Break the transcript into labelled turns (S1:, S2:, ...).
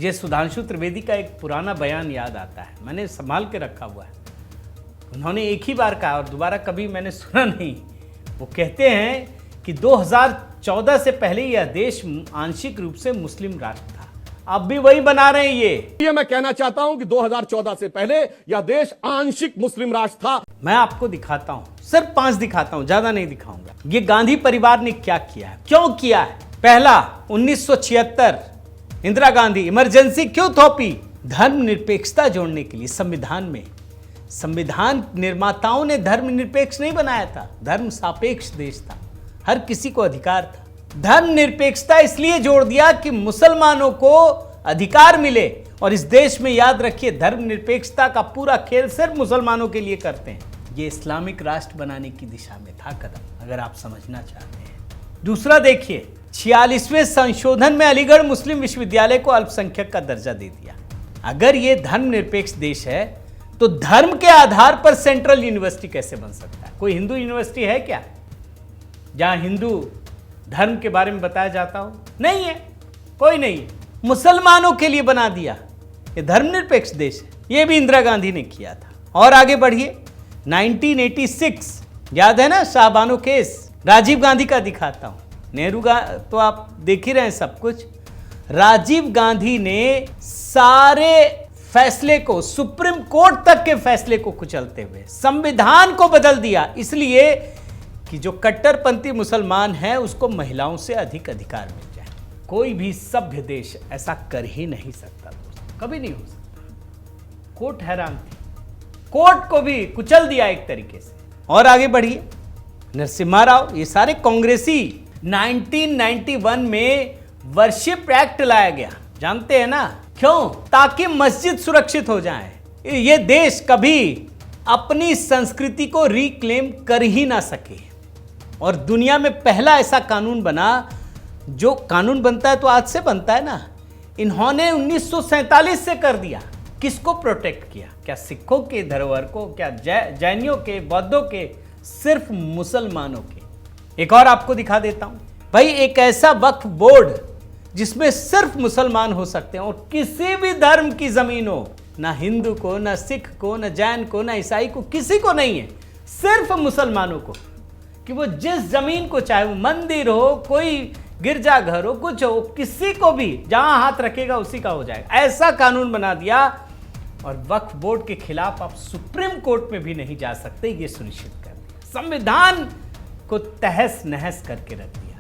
S1: मुझे सुधांशु त्रिवेदी का एक पुराना बयान याद आता है, मैंने संभाल के रखा हुआ है। उन्होंने एक ही बार कहा और दोबारा कभी मैंने सुना नहीं। वो कहते हैं कि 2014 से पहले यह देश आंशिक रूप से मुस्लिम राष्ट्र था, अब भी वही बना रहे हैं ये
S2: मैं कहना चाहता हूं कि 2014 से पहले यह देश आंशिक मुस्लिम राष्ट्र था।
S1: मैं आपको दिखाता हूं, सिर्फ 5 दिखाता हूं, ज्यादा नहीं दिखाऊंगा। ये गांधी परिवार ने क्या किया है, क्यों किया है। पहला, 1976 इंदिरा गांधी इमरजेंसी क्यों थोपी? धर्मनिरपेक्षता जोड़ने के लिए संविधान में। संविधान निर्माताओं ने धर्मनिरपेक्ष नहीं बनाया था, धर्म सापेक्ष देश था, हर किसी को अधिकार था। धर्मनिरपेक्षता इसलिए जोड़ दिया कि मुसलमानों को अधिकार मिले। और इस देश में याद रखिए, धर्मनिरपेक्षता का पूरा खेल सिर्फ मुसलमानों के लिए करते हैं। ये इस्लामिक राष्ट्र बनाने की दिशा में था कदम, अगर आप समझना चाहते हैं। दूसरा देखिए, 46वें संशोधन में अलीगढ़ मुस्लिम विश्वविद्यालय को अल्पसंख्यक का दर्जा दे दिया। अगर ये धर्मनिरपेक्ष देश है तो धर्म के आधार पर सेंट्रल यूनिवर्सिटी कैसे बन सकता है? कोई हिंदू यूनिवर्सिटी है क्या जहां हिंदू धर्म के बारे में बताया जाता हो? नहीं है, कोई नहीं है। मुसलमानों के लिए बना दिया। ये धर्मनिरपेक्ष देश है। ये भी इंदिरा गांधी ने किया था। और आगे बढ़िए, 1986 याद है ना, शाहबानो केस। राजीव गांधी का दिखाता हूं। नेहरू का तो आप देख ही रहे हैं सब कुछ। राजीव गांधी ने सारे फैसले को, सुप्रीम कोर्ट तक के फैसले को कुचलते हुए संविधान को बदल दिया, इसलिए कि जो कट्टरपंथी मुसलमान है उसको महिलाओं से अधिक अधिकार मिल जाए। कोई भी सभ्य देश ऐसा कर ही नहीं सकता दोस्तों, कभी नहीं हो सकता। कोर्ट हैरान थी, कोर्ट को भी कुचल दिया एक तरीके से। और आगे बढ़िए, नरसिम्हा राव, ये सारे कांग्रेसी। 1991 में वर्शिप एक्ट लाया गया, जानते हैं ना क्यों? ताकि मस्जिद सुरक्षित हो जाए। ये देश कभी अपनी संस्कृति को रिक्लेम कर ही ना सके। और दुनिया में पहला ऐसा कानून बना, जो कानून बनता है तो आज से बनता है ना, इन्होंने 1947 से कर दिया। किसको प्रोटेक्ट किया? क्या सिखों के धरोहर को? क्या जैनियों के, बौद्धों के? सिर्फ मुसलमानों के। एक और आपको दिखा देता हूं भाई, एक ऐसा वक्फ बोर्ड जिसमें सिर्फ मुसलमान हो सकते हैं और किसी भी धर्म की जमीन हो, ना हिंदू को, ना सिख को, ना जैन को, ना ईसाई को, किसी को नहीं है, सिर्फ मुसलमानों को। कि वो जिस जमीन को चाहे, वो मंदिर हो, कोई गिरजाघर हो, कुछ हो, किसी को भी जहां हाथ रखेगा उसी का हो जाएगा। ऐसा कानून बना दिया। और वक्फ बोर्ड के खिलाफ आप सुप्रीम कोर्ट में भी नहीं जा सकते, ये सुनिश्चित कर दिया। संविधान को तहस नहस करके रख दिया।